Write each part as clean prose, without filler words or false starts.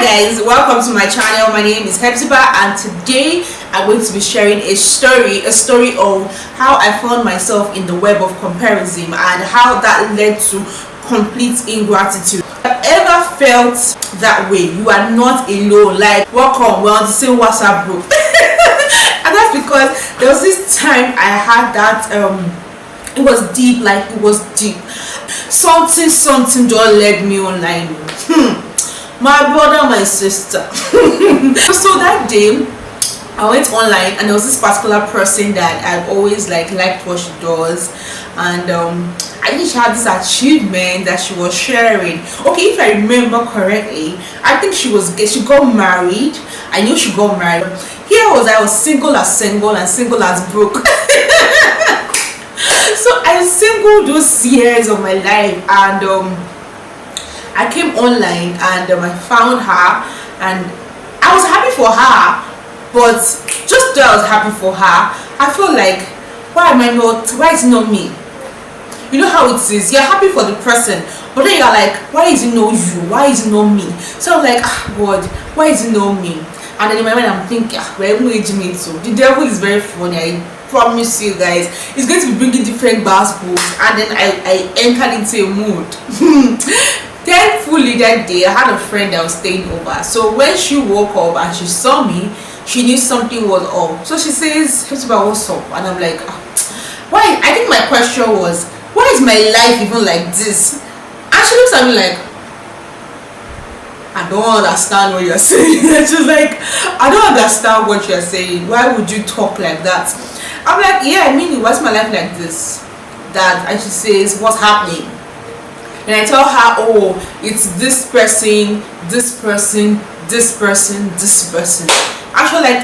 guys, welcome to my channel. My name is Hepzibah, and today I'm going to be sharing a story of how I found myself in the web of comparison and how that led to complete ingratitude. If you ever felt that way, you are not alone. Like, welcome, we're on the same WhatsApp group. And that's because there was this time I had that it was deep, like it was deep. Something don't let me online. My brother, my sister. So that day I went online and there was this particular person that I always liked what she does, and I think she had this achievement that she was sharing. Okay, if I remember correctly, I think she got married. I knew she got married. Here I was single as broke. So I singled those years of my life, and I came online and I found her, and I was happy for her. But just though I was happy for her, I felt like, why is it not me? You know how it is, you're happy for the person, but then you're like, why is it not you? Why is it not me? So I was like, God, why is it not me? And then in my mind I'm thinking, we're age me too. The devil is very funny. I promise you guys, he's going to be bringing different gospels, and then I entered into a mood. Thankfully that day I had a friend that was staying over, so when she woke up and she saw me, she knew something was up. So she says, what's up? And I'm like, why? I think my question was, why is my life even like this? And she looks at me like, I don't understand what you're saying. And she's like, I don't understand what you're saying. Why would you talk like that? I'm like, yeah, I mean, why's my life like this? And she says, what's happening? And I tell her, oh, it's this person, this person, this person, this person. I feel like,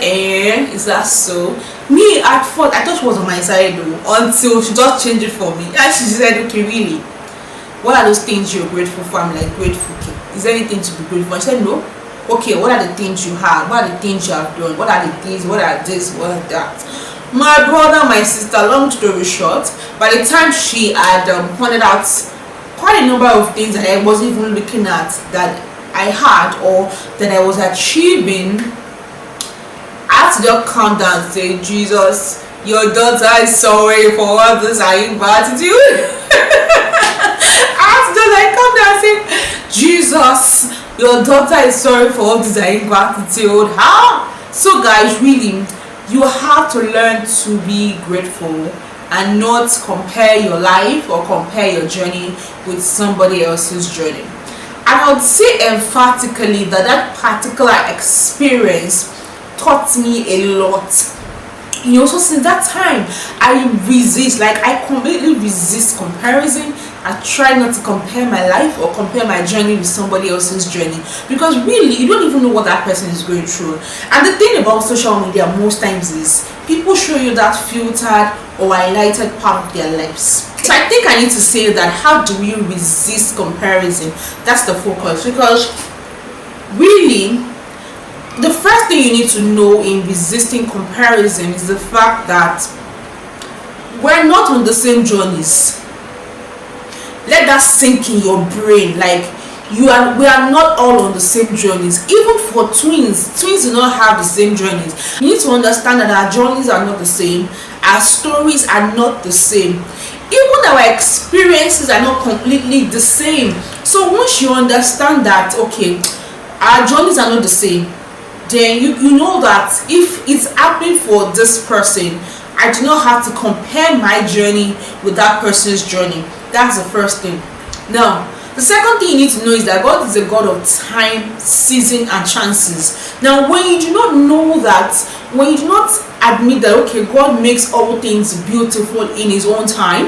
is that so? Me at first, I thought she was on my side though, until she just changed it for me. And she said, okay, really, what are those things you're grateful for? I'm like, grateful. Okay, is there anything to be grateful for? She said, no. Okay, what are the things you have? What are the things you have done? What are the things? What are this? What are that? My brother, my sister, long story short, by the time she had pointed out quite a number of things that I wasn't even looking at, that I had or that I was achieving, I had to just calm down and say, Jesus, your daughter is sorry for all this ingratitude. I had to just like calm down and say, Jesus, your daughter is sorry for all this ingratitude. How? So guys, really, you have to learn to be grateful and not compare your life or compare your journey with somebody else's journey. And I would say emphatically that particular experience taught me a lot. You know, so since that time I completely resist comparison. I try not to compare my life or compare my journey with somebody else's journey, because really you don't even know what that person is going through. And the thing about social media most times is people show you that filtered or highlighted part of their lives. So I think I need to say that, how do we resist comparison? That's the focus, because really the first thing you need to know in resisting comparison is the fact that we're not on the same journeys. Let that sink in your brain. Like, we are not all on the same journeys. Even for twins do not have the same journeys. You need to understand that our journeys are not the same, our stories are not the same, even our experiences are not completely the same. So once you understand that, okay, our journeys are not the same, then you know that if it's happening for this person, I do not have to compare my journey with that person's journey. That's the first thing. Now, the second thing you need to know is that God is a God of time, season, and chances. Now, when you do not know that, when you do not admit that, okay, God makes all things beautiful in His own time,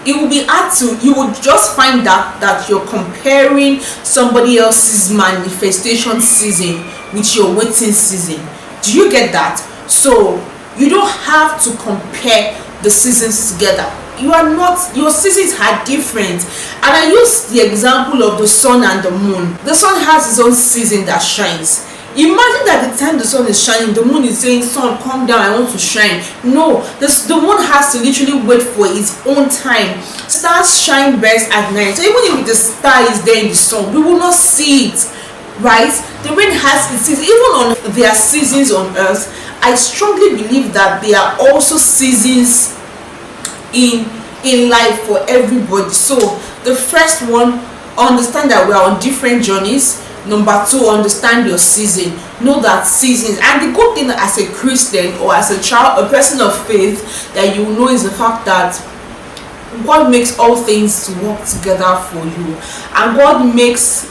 it will be hard to, you will just find that you're comparing somebody else's manifestation season with your waiting season. Do you get that? So you don't have to compare the seasons together. Your seasons are different. And I use the example of the sun and the moon. The sun has its own season that shines. Imagine that the time the sun is shining, the moon is saying, sun, come down, I want to shine. No, the moon has to literally wait for its own time. Stars shine best at night. So even if the star is there in the sun, we will not see it. right? The rain has its season. Even on their seasons on earth, I strongly believe that there are also seasons in life for everybody. So the first one, understand that we are on different journeys. Number two, understand your season. Know that seasons, and the good thing as a Christian or as a child, a person of faith, that you know is the fact that God makes all things to work together for you, and God makes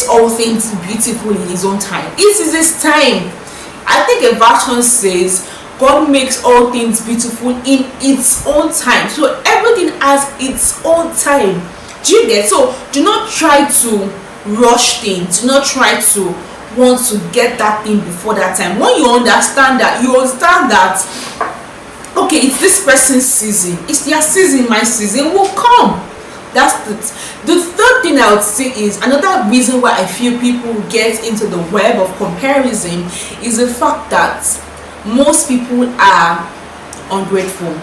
all things beautiful in his own time. It is his time. I think a version says God makes all things beautiful in its own time. So everything has its own time. Do you get? So do not try to rush things. Do not try to want to get that thing before that time. When you understand that, okay, it's this person's season, it's their season, my season will come. That's it. The third thing I would say is, another reason why I feel people get into the web of comparison is the fact that most people are ungrateful.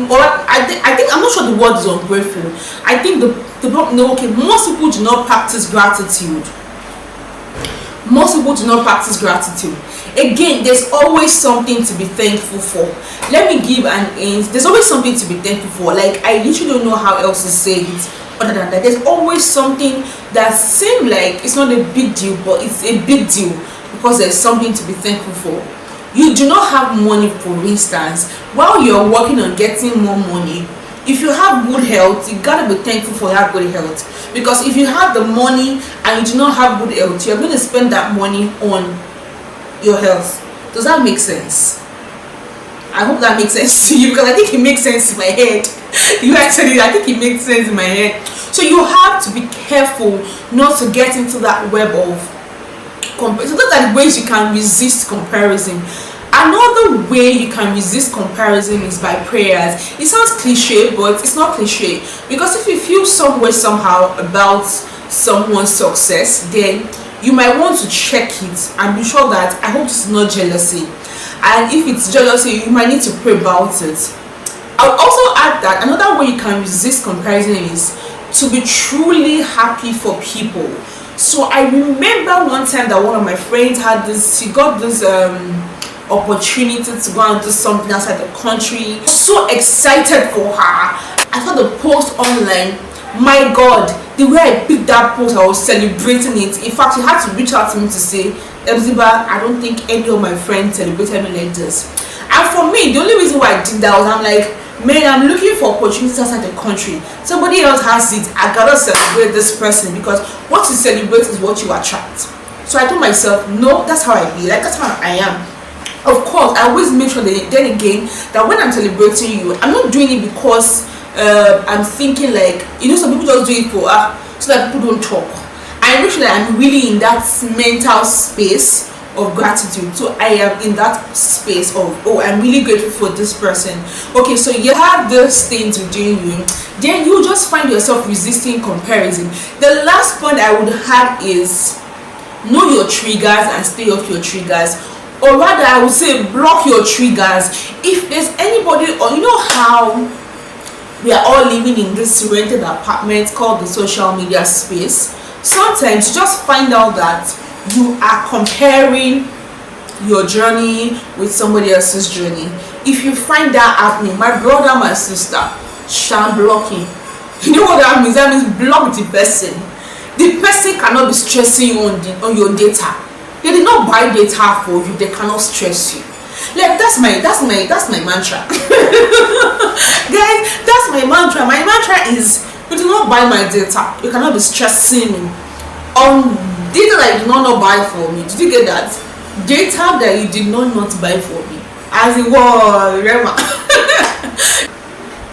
Or I think I'm not sure the word is ungrateful. I think most people do not practice gratitude. Most people do not practice gratitude. Again, there's always something to be thankful for. Let me give an hint. There's always something to be thankful for. Like, I literally don't know how else to say it other than that. There's always something that seems like it's not a big deal, but it's a big deal because there's something to be thankful for. You do not have money, for instance. While you're working on getting more money, if you have good health, you gotta be thankful for that good health. Because if you have the money and you do not have good health, you're going to spend that money on your health. Does that make sense? I hope that makes sense to you, because I think it makes sense in my head. You actually, I think it makes sense in my head. So you have to be careful not to get into that web of comparison. So those are the ways you can resist comparison. Another way you can resist comparison is by prayers. It sounds cliche, but it's not cliche, because if you feel some way somehow about someone's success, then you might want to check it and be sure that, I hope it's not jealousy, and if it's jealousy, you might need to pray about it. I'll also add that another way you can resist comparison is to be truly happy for people. So I remember one time that one of my friends had this, she got this opportunity to go and do something outside the country. So excited for her. I saw the post online. My God, the way I picked that post, I was celebrating it. In fact, she had to reach out to me to say, Ebziba, I don't think any of my friends celebrated me like this. And for me, the only reason why I did that was, I'm like, man, I'm looking for opportunities outside the country. Somebody else has it. I gotta celebrate this person, because what you celebrate is what you attract. So I told myself, no, that's how I be. Like, that's how I am. Of course, I always make sure that, then again, that when I'm celebrating you, I'm not doing it because I'm thinking like, some people just do it for so that people don't talk. I make sure that I'm really in that mental space of gratitude. So I am in that space of, oh, I'm really grateful for this person. Okay, so you have those things within you, then you just find yourself resisting comparison. The last point I would have is, know your triggers and stay off your triggers. Or rather, I would say, block your triggers. If there's anybody, or you know how we are all living in this rented apartment called the social media space, sometimes you just find out that you are comparing your journey with somebody else's journey. If you find that happening, my brother, my sister, shall block him. You know what that means? That means block the person. The person cannot be stressing you on your data. They did not buy data for you. They cannot stress you. Like, that's my mantra. Guys, that's my mantra. My mantra is, you do not buy my data. You cannot be stressing me on data that you did not buy for me. Did you get that? Data that you did not buy for me. As it was, remember.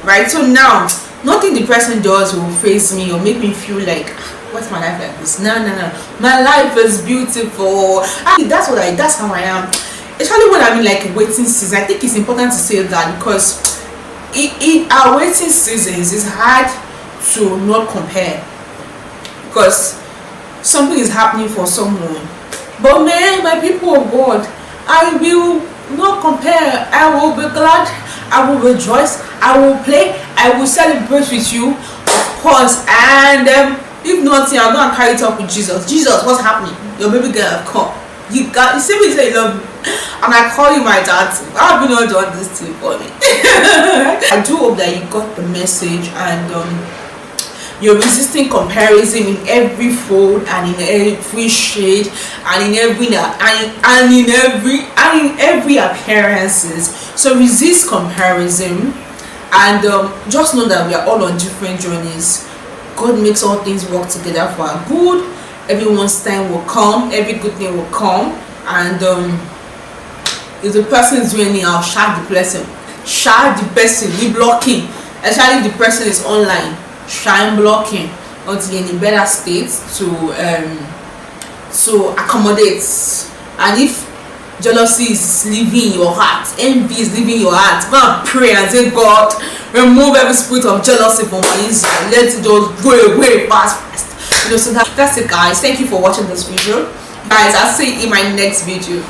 Right? So now, nothing the person does will face me or make me feel like, what's my life like this? No. My life is beautiful. That's how I am. Especially when I'm in like a waiting season. I think it's important to say that, because in our waiting seasons, it's hard to not compare, because something is happening for someone. But man, my people of God, I will not compare. I will be glad. I will rejoice. I will play. I will celebrate with you, of course. And If nothing, I'm gonna carry it up with Jesus. Jesus, what's happening? Your baby girl have come. You see me say you love me, and I call you my dad. How have you not done this thing for me? I do hope that you got the message, and you're resisting comparison in every fold and in every shade and in every appearances. So resist comparison, and just know that we are all on different journeys. God makes all things work together for our good. Everyone's time will come, every good thing will come, and if the person is doing anyhow, shout the person, you blocking, especially if the person is online, shine blocking until you're in a better state to accommodate. And if jealousy is leaving your heart, envy is leaving your heart, go and pray and say, God, remove every spirit of jealousy from my inside, let it just go away fast. So that's it, guys. Thank you for watching this video, guys. I'll see you in my next video.